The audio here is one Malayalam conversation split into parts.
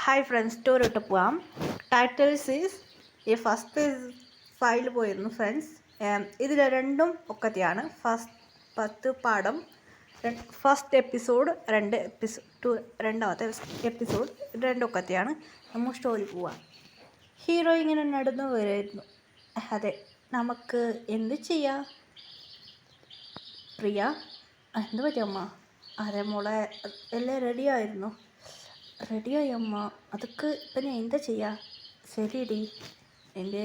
ഹായ് ഫ്രണ്ട്സ്, ടൂറിട്ട് പോവാം. ടൈറ്റിൽസ് ഈസ് ഈ ഫസ്റ്റ് ഫയൽ പോയിരുന്നു ഫ്രണ്ട്സ്. ഇതിൽ രണ്ടും ഒക്കത്തെയാണ്. ഫസ്റ്റ് പാഠം ഫസ്റ്റ് എപ്പിസോഡ് രണ്ടാമത്തെ എപ്പിസോഡ് രണ്ടും ഒക്കത്തെയാണ്. നമ്മൾ സ്റ്റോറി പോവാം. ഹീറോ ഇങ്ങനെ നടന്നു വരുമായിരുന്നു. അതെ, നമുക്ക് എന്ത് ചെയ്യാം പ്രിയ? എന്ത് പറ്റിയമ്മ? അതെ മോളെ, എല്ലാം റെഡിയായിരുന്നു. റെഡിയായി അമ്മ. അതൊക്കെ ഇപ്പം ഞാൻ എന്താ ചെയ്യുക? ശരിയടി, എൻ്റെ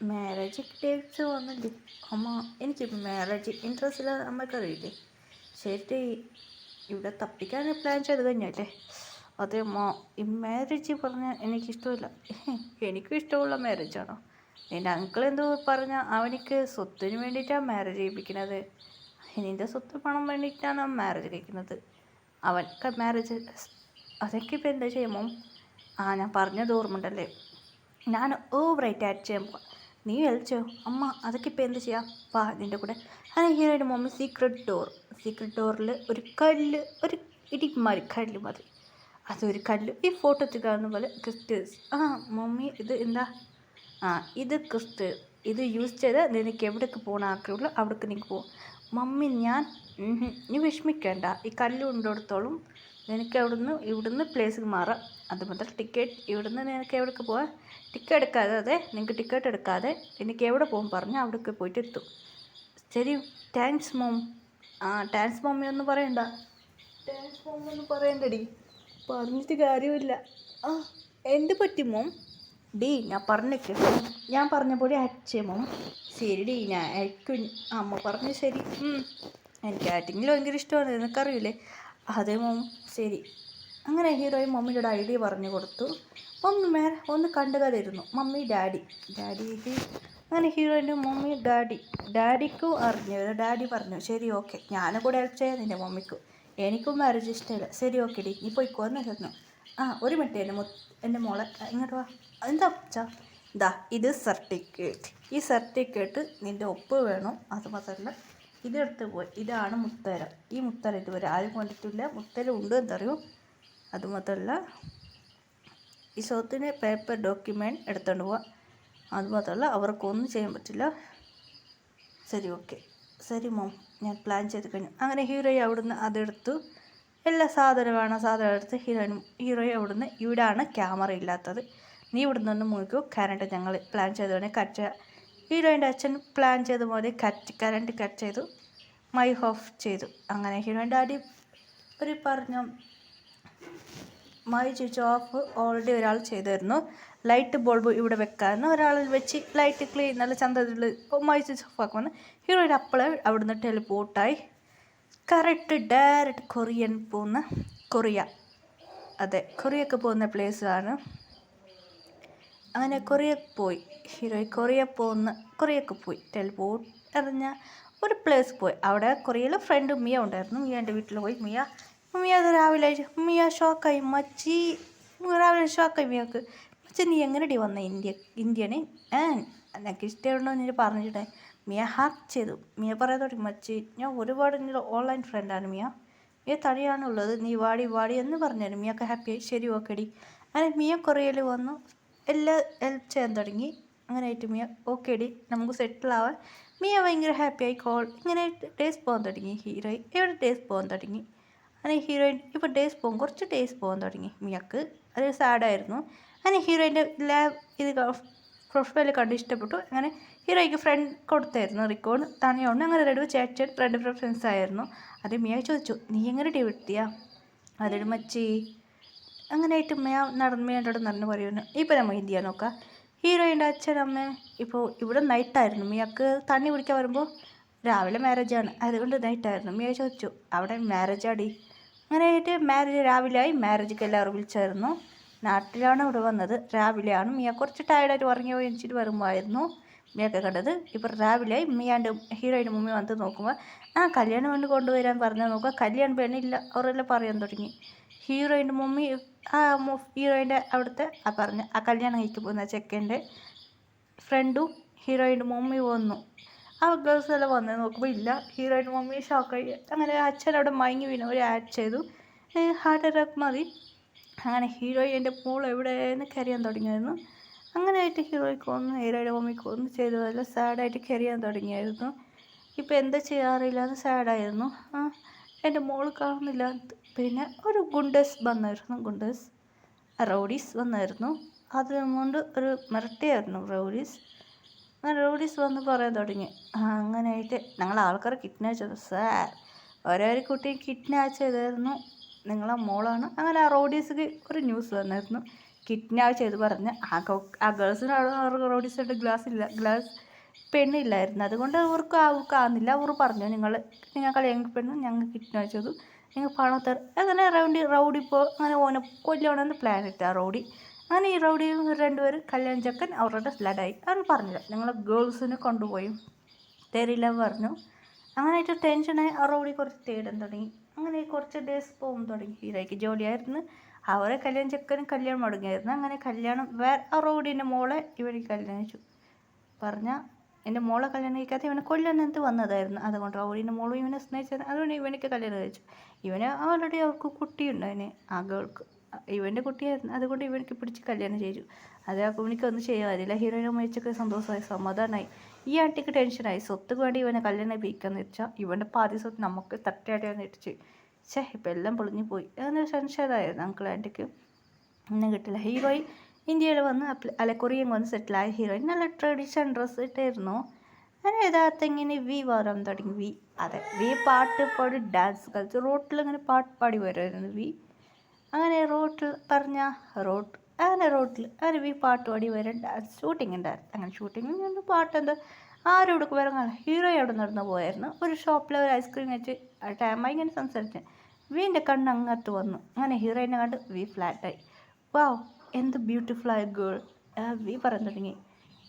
മാരേജ് ഡേറ്റ്സ് വന്നില്ലേ അമ്മ? എനിക്ക് മാരേജ് ഇൻട്രസ്റ്റ് ഇല്ല, അമ്മക്കറിയില്ലേ? ശരി, ഇവിടെ തപ്പിക്കാൻ പ്ലാൻ ചെയ്ത് കഴിഞ്ഞല്ലേ? അതെ അമ്മ, ഈ മാരേജ് പറഞ്ഞാൽ എനിക്കിഷ്ടമില്ല. എനിക്കും ഇഷ്ടമുള്ള മാരേജാണോ? എൻ്റെ അങ്കിൾ എന്തോ പറഞ്ഞാൽ അവനിക്ക് സ്വത്തിന് വേണ്ടിയിട്ടാണ് മാരേജ് ചെയ്യിപ്പിക്കുന്നത്. നിൻ്റെ സ്വത്ത് പണം വേണ്ടിയിട്ടാണ് മാരേജ് കഴിക്കുന്നത്. അവൻ മാരേജ് അതൊക്കെ ഇപ്പം എന്താ ചെയ്യുമോ? ഞാൻ പറഞ്ഞത് ഓർമ്മയുണ്ടല്ലേ? ഞാൻ ഓവറായിട്ട് ആക്ട് ചെയ്യുമ്പോൾ നീ വലിച്ചോ അമ്മ. അതൊക്കെ ഇപ്പം എന്ത് ചെയ്യാം? വാ നിൻ്റെ കൂടെ. ഹീറോയുടെ മമ്മി സീക്രട്ട് ഡോറിൽ ഒരു കല്ല്, ഒരു ഇടിമാരി കല്ല് മതി. അതൊരു കല്ല് ഈ ഫോട്ടോത്തിൽ കാണുന്ന പോലെ ക്രിസ്റ്റേഴ്സ്. മമ്മി ഇത് എന്താ? ഇത് ക്രിസ്റ്റേഴ്സ്. ഇത് യൂസ് ചെയ്ത് നിനക്ക് എവിടേക്ക് പോകണം ആഗ്രഹമുള്ളൂ അവിടേക്ക് നിനക്ക് പോകും. മമ്മി നീ വിഷമിക്കേണ്ട, ഈ കല്ല് കൊണ്ടിടത്തോളം നിനക്ക് ഇവിടുന്ന് പ്ലേസിൽ മാറാം. അതുമുതൽ ടിക്കറ്റ് ഇവിടുന്ന് നിനക്ക് എവിടേക്ക് പോകാം. നിങ്ങൾക്ക് ടിക്കറ്റ് എടുക്കാതെ എനിക്ക് എവിടെ പോകും പറഞ്ഞാൽ അവിടേക്ക് പോയിട്ട് എത്തും. ശരി, താങ്ക്സ് മോം. താങ്ക്സ് മമ്മി ഒന്നും പറയണ്ട. താങ്ക്സ് മമ്മി ഒന്നും പറയണ്ടടി, പറഞ്ഞിട്ട് കാര്യമില്ല. എന്ത് പറ്റി മോം? ഞാൻ പറഞ്ഞ പോലെ ആക്ട് മോം. ശരി ഞാൻ ആക്ടിങ്. അമ്മ പറഞ്ഞു ശരി. എനിക്ക് ആക്ടിങ്ങിൽ ഭയങ്കര ഇഷ്ടമാണ്, നിനക്കറിയില്ലേ? അതെ മോം, ശരി. അങ്ങനെ ഹീറോയും മമ്മിയുടെ ഐഡിയ പറഞ്ഞു കൊടുത്തു. മമ്മി ഒന്ന് കണ്ടുകതിരുന്നു. മമ്മി ഡാഡിക്ക് അങ്ങനെ ഹീറോയിൻ്റെ മമ്മി ഡാഡിക്കും അറിഞ്ഞു. ഡാഡി പറഞ്ഞു ശരി ഓക്കെ, ഞാനും കൂടെ ഹെൽപ്പ് ചെയ്യാം നിൻ്റെ മമ്മിക്കും. എനിക്കും മാരേജ് ഇഷ്ടമില്ല. ശരി ഓക്കെ ഡി, നീ പോയിക്കോന്ന് പറഞ്ഞു. ഒരു മിനിറ്റ് എൻ്റെ മോളെ ഇങ്ങോട്ട് വാ. എന്താ അച്ഛാ? ഇത് സർട്ടിഫിക്കറ്റ്. ഈ സർട്ടിഫിക്കറ്റ് നിൻ്റെ ഒപ്പ് വേണം. അത് മാത്രമല്ല ഇതെടുത്ത് പോയി, ഇതാണ് മുത്തരം. ഈ മുത്തരം ഇതുവരെ ആരും കണ്ടിട്ടില്ല. മുത്തരം ഉണ്ട് എന്നറിയും. അതുമാത്രമല്ല ഈ സ്വത്തിന് പേപ്പർ ഡോക്യുമെൻറ്റ് എടുത്തുകൊണ്ട് പോവാം. അതുമാത്രമല്ല അവർക്കൊന്നും ചെയ്യാൻ പറ്റില്ല. ശരി ഓക്കെ, ശരി മോം, ഞാൻ പ്ലാൻ ചെയ്ത് കഴിഞ്ഞു. അങ്ങനെ ഹീറോയെ അവിടുന്ന് അതെടുത്തു. എല്ലാ സാധനം എടുത്ത് ഹീറോയെ അവിടുന്ന്, ഇവിടെയാണ് ക്യാമറ ഇല്ലാത്തത്, നീ ഇവിടുന്ന് ഒന്ന് മുഴുക്കൂ, കറണ്ട് ഞങ്ങൾ പ്ലാൻ ചെയ്ത് വേണേൽ കട്ട് ചെയ്യാം. ഹീറോയിൻ്റെ അച്ഛൻ പ്ലാൻ ചെയ്ത പോലെ കറണ്ട് കട്ട് ചെയ്തു, മൈക്ക് ഓഫ് ചെയ്തു. അങ്ങനെ ഹീറോയിൻ്റെ ഡാഡി പറഞ്ഞു മൈ സ്വിച്ച് ഓഫ് ഓൾറെഡി ഒരാൾ ചെയ്തിരുന്നു. ലൈറ്റ് ബൾബ് ഇവിടെ വെക്കാമെന്ന് ഒരാൾ വെച്ച് ലൈറ്റ് ക്ലീൻ നല്ല ചന്തത്തിൽ മൈ സ്വിച്ച് ഓഫ് ആക്കുമെന്ന്. ഹീറോയിൻ്റെ അപ്പോഴേ അവിടുന്ന് ടെലിപ്പോർട്ടായി കറക്റ്റ് ഡയറക്റ്റ് കൊറിയക്ക് പോകുന്ന പ്ലേസാണ്. അങ്ങനെ കൊറിയക്ക് പോയി. ഹീറോയി കൊറിയക്ക് പോയി ടെലിപ്പോർട്ട് എറിഞ്ഞ ഒരു പ്ലേസ് പോയി. അവിടെ കൊറിയയിൽ ഫ്രണ്ട് മിയ ഉണ്ടായിരുന്നു. മിയൻ്റെ വീട്ടിൽ പോയി. മിയ അത് രാവിലെ ഷോക്കായി. രാവിലെ ഷോക്കായി മിയക്ക്. നീ എങ്ങനെ വന്ന ഇന്ത്യനെ? എനിക്ക് ഇഷ്ടമുണ്ടോ എന്ന് പറഞ്ഞിട്ടേ മിയ ഹാക്ക് ചെയ്തു. മിയ പറയാൻ തുടങ്ങി, ഞാൻ ഒരുപാട് ഓൺലൈൻ ഫ്രണ്ടാണ് മിയ തടിയാണുള്ളത്, നീ വാടി എന്ന് പറഞ്ഞു. മിയൊക്കെ ഹാപ്പിയായി. ശരി ഓക്കെടി. അങ്ങനെ മിയ കൊറിയയിൽ വന്നു, എല്ലാം ഹെൽപ്പ് ചെയ്യാൻ തുടങ്ങി. അങ്ങനെ ആയിട്ട് മിയ ഓക്കെടി നമുക്ക് സെറ്റിലാവാൻ. മിയ ഭയങ്കര ഹാപ്പിയായി. ഇങ്ങനെ ഡേയ്സ് പോകാൻ തുടങ്ങി. ഹീറോയിൻ എവിടെ ഡേയ്സ് പോകാൻ തുടങ്ങി. അങ്ങനെ ഹീറോയിൻ ഇപ്പോൾ കുറച്ച് ഡേയ്സ് പോകാൻ തുടങ്ങി. മിയക്ക് അത് സാഡായിരുന്നു. അങ്ങനെ ഹീറോയിൻ്റെ പ്രൊഫൈൽ കണ്ട് ഇഷ്ടപ്പെട്ടു. അങ്ങനെ ഹീറോയ്ക്ക് ഫ്രണ്ട് കൊടുത്തായിരുന്നു റിക്കോർഡ് തണിയോണ്ട്. അങ്ങനെ റെഡി ചേച്ചി ഫ്രണ്ട് ഫ്രണ്ട്സ് ആയിരുന്നു. അത് മിയ ചോദിച്ചു, നീ എങ്ങനെ വിട്ടിയാ? അതൊരു അങ്ങനെ ആയിട്ട് മിയൻ്റെ നടന്ന് പറയുന്നു. ഇപ്പം നമ്മൾ ഇന്ത്യ നോക്കാം. ഹീറോയിൻ്റെ അച്ഛനമ്മ ഇപ്പോൾ ഇവിടെ നൈറ്റായിരുന്നു. മിയക്ക് തണ്ണി കുടിക്കാൻ വരുമ്പോൾ രാവിലെ മാരേജാണ്, അതുകൊണ്ട് നൈറ്റായിരുന്നു. മിയ ചോദിച്ചു, അവിടെ മാരേജാടി? അങ്ങനെ ആയിട്ട് മാരേജ് രാവിലെയായി. മാരേജൊക്കെ എല്ലാവരും വിളിച്ചായിരുന്നു. നാട്ടിലാണ് ഇവിടെ വന്നത്. രാവിലെയാണ്. മിയ കുറച്ച് ടയർഡായിട്ട് ഉറങ്ങി പോയി എണിച്ചിട്ട് വരുമ്പോഴായിരുന്നു മിയൊക്കെ കണ്ടത്. ഇപ്പോൾ രാവിലെയായി. മിയാൻ്റെ ഹീറോയിൻ്റെ മുമ്പിൽ വന്ന് നോക്കുമ്പോൾ കല്യാണം കൊണ്ട് കൊണ്ടുവരാൻ പറഞ്ഞാൽ നോക്കുക, കല്യാണം പെണ്ണില്ല അവരെല്ലാം പറയാൻ തുടങ്ങി. ഹീറോയിൻ്റെ മമ്മി ഹീറോയിൻ്റെ അവിടുത്തെ കല്യാണം കഴിക്കാൻ പോകുന്ന ചെക്കൻ്റെ ഫ്രണ്ടും ഹീറോയിൻ്റെ മമ്മി വന്നു. ഗേൾസ് എല്ലാം വന്ന് നോക്കുമ്പോൾ ഇല്ല. ഹീറോയിൻ്റെ മമ്മി ഷോക്കായി. അങ്ങനെ അച്ഛൻ അവിടെ മയങ്ങി വീണു. ഒരു ആഡ് ചെയ്തു, ഹാർട്ട് അറ്റാക്ക് മതി, അങ്ങനെ ഹീറോയിൻ്റെ മോൾ എവിടെയെന്ന് കരയാൻ തുടങ്ങിയായിരുന്നു. അങ്ങനെയായിട്ട് ഹീറോയ്ക്ക് ഒന്ന് ഹീറോയുടെ മമ്മിക്ക് ഒന്ന് ചെയ്തതല്ല, സാഡായിട്ട് കരയാൻ തുടങ്ങിയായിരുന്നു. ഇപ്പം എന്താ ചെയ്യാറില്ല എന്ന് സാഡായിരുന്നു. എൻ്റെ മോൾ കാണുന്നില്ല. പിന്നെ ഒരു ഗുണ്ടസ് വന്നായിരുന്നു, റൗഡീസ് വന്നായിരുന്നു. അതുകൊണ്ട് ഒരു മിരട്ടിയായിരുന്നു റൗഡീസ്. അങ്ങനെ റൗഡീസ് വന്ന് പറയാൻ തുടങ്ങി. അങ്ങനെയായിട്ട് ഞങ്ങൾ ആൾക്കാരെ കിഡ്നാപ്പ് ചെയ്തു സാർ, ഓരോ കുട്ടിയെ കിഡ്നാപ്പ് ചെയ്തായിരുന്നു, നിങ്ങളെ മോളാണ്. അങ്ങനെ ആ റൗഡീസ്ക്ക് ഒരു ന്യൂസ് വന്നായിരുന്നു, കിഡ്നാപ്പ് ചെയ്ത് പറഞ്ഞ് ആ ഗേൾസിന് റൗഡീസിൻ്റെ ഗ്ലാസ് പെണ്ണില്ലായിരുന്നു. അതുകൊണ്ട് അവർക്ക് ആവുന്നില്ല. അവർ പറഞ്ഞു, നിങ്ങൾ കല്യാണം പെണ്ണ് ഞങ്ങൾ കിഡ്നാപ്പ് ചെയ്തു, നിങ്ങൾ പണം തരും. അങ്ങനെ റൗഡി ഇപ്പോൾ അങ്ങനെ ഓനെ കൊല്ലണമെന്ന് പ്ലാൻ ഇട്ട റൗഡി. അങ്ങനെ ഈ റൗഡി രണ്ടുപേരും കല്യാൺ ചെക്കൻ അവരുടെ സ്ലഡായി. അവർ പറഞ്ഞില്ല, ഞങ്ങൾ ഗേൾസിനെ കൊണ്ടുപോയി തരില്ല പറഞ്ഞു. അങ്ങനെയായിട്ട് ടെൻഷനായി ആ റൗഡി കുറച്ച് തേടാൻ തുടങ്ങി. അങ്ങനെ കുറച്ച് ഡേയ്സ് പോകും തുടങ്ങി. ഹീറോയ്ക്ക് ജോലിയായിരുന്നു. അവരെ കല്യാൺ ചെക്കനും കല്യാണം മുടങ്ങിയായിരുന്നു. അങ്ങനെ കല്യാണം ആ റൗഡീൻ്റെ മോളെ ഇവർക്ക് കല്യാണം കഴിച്ചു. പറഞ്ഞാൽ എൻ്റെ മോളെ കല്യാണം കഴിക്കാതെ ഇവനെ കൊല്ലാനെന്ത് വന്നതായിരുന്നു. അതുകൊണ്ട് റൗഡീൻ്റെ മോളും ഇവനെ സ്നേഹിച്ചത്. അതുകൊണ്ട് ഇവനക്ക് കല്യാണം കഴിച്ചു. ഇവന് ഓൾറെഡി അവർക്ക് കുട്ടിയുണ്ട്, അതിന് ആ ഗേൾക്ക് ഇവൻ്റെ കുട്ടിയായിരുന്നു. അതുകൊണ്ട് ഇവനക്ക് പിടിച്ച് കല്യാണം ചെയ്തു. അത് അപ്പോൾ ഇവനിക്കൊന്നും ചെയ്യാൻ പറ്റില്ല. ഹീറോയിനെ മരിച്ചൊക്കെ സന്തോഷമായി, സമാധാനമായി. ഈ ആട്ടിക്ക് ടെൻഷനായി. സ്വത്തുക്ക് വേണ്ടി ഇവനെ കല്യാണം കഴിക്കാന്ന് വെച്ചാൽ ഇവൻ്റെ പാതി സ്വത്ത് നമുക്ക് തട്ടയാടിയാന്ന് ഇടിച്ച്. ഇപ്പം എല്ലാം പൊളിഞ്ഞു പോയി. അങ്ങനെ ടെൻഷനായിരുന്നു അങ്കിൾ ആൻറ്റിക്ക്. ഒന്നും കിട്ടില്ല. ഹീറോയിൻ ഇന്ത്യയിൽ വന്ന് കൊറിയൻ വന്ന് സെറ്റിലായ ഹീറോയിൻ നല്ല ട്രഡീഷണൽ ഡ്രസ്സ് ഇട്ടായിരുന്നു. അങ്ങനെ യഥാർത്ഥം ഇങ്ങനെ വി വരാൻ തുടങ്ങി. വി പാട്ട് പാടി ഡാൻസ് കളിച്ച് റോട്ടിലിങ്ങനെ പാട്ട് പാടി വരുമായിരുന്നു വി. അങ്ങനെ റോട്ടിൽ അങ്ങനെ വി പാട്ട് പാടി വരാൻ ഡാൻസ് ഷൂട്ടിംഗ് ഉണ്ടായിരുന്നു. അങ്ങനെ ഷൂട്ടിങ്ങിന് പാട്ട് എന്താ ആരും ഇവിടെ വരാൻ ഹീറോ അവിടെ നടന്നു പോയായിരുന്നു. ഒരു ഷോപ്പിൽ ഒരു ഐസ്ക്രീം വെച്ച് ആ ടൈമായി ഇങ്ങനെ സംസാരിച്ചു. വീൻ്റെ കണ്ണ് അങ്ങോട്ട് വന്നു. അങ്ങനെ ഹീറോയിനെ കണ്ട് വി ഫ്ലാറ്റായി. വാവ്, എന്ത് ബ്യൂട്ടിഫുള്ളായ ഗേൾ വി പറയാൻ തുടങ്ങി.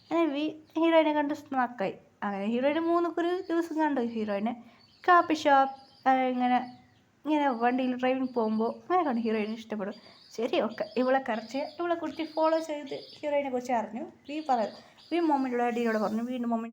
അങ്ങനെ വി ഹീറോയിനെ കണ്ട് സ്നാക്കായി. അങ്ങനെ ഹീറോയിനെ 3 ദിവസം കണ്ടു. ഹീറോയിനെ കാപ്പി ഷോപ്പ് ഇങ്ങനെ വണ്ടിയിൽ ഡ്രൈവിങ് പോകുമ്പോൾ അങ്ങനെ കണ്ട് ഹീറോയിനെ ഇഷ്ടപ്പെടും. ശരി, ഓക്കെ, ഇവളെ കുറിച്ച് ഫോളോ ചെയ്ത് ഹീറോയിനെ കുറിച്ച് അറിഞ്ഞു. വി മമ്മിയുടെ ഡാഡിയോട് പറഞ്ഞു. വീണ്ടും മമ്മി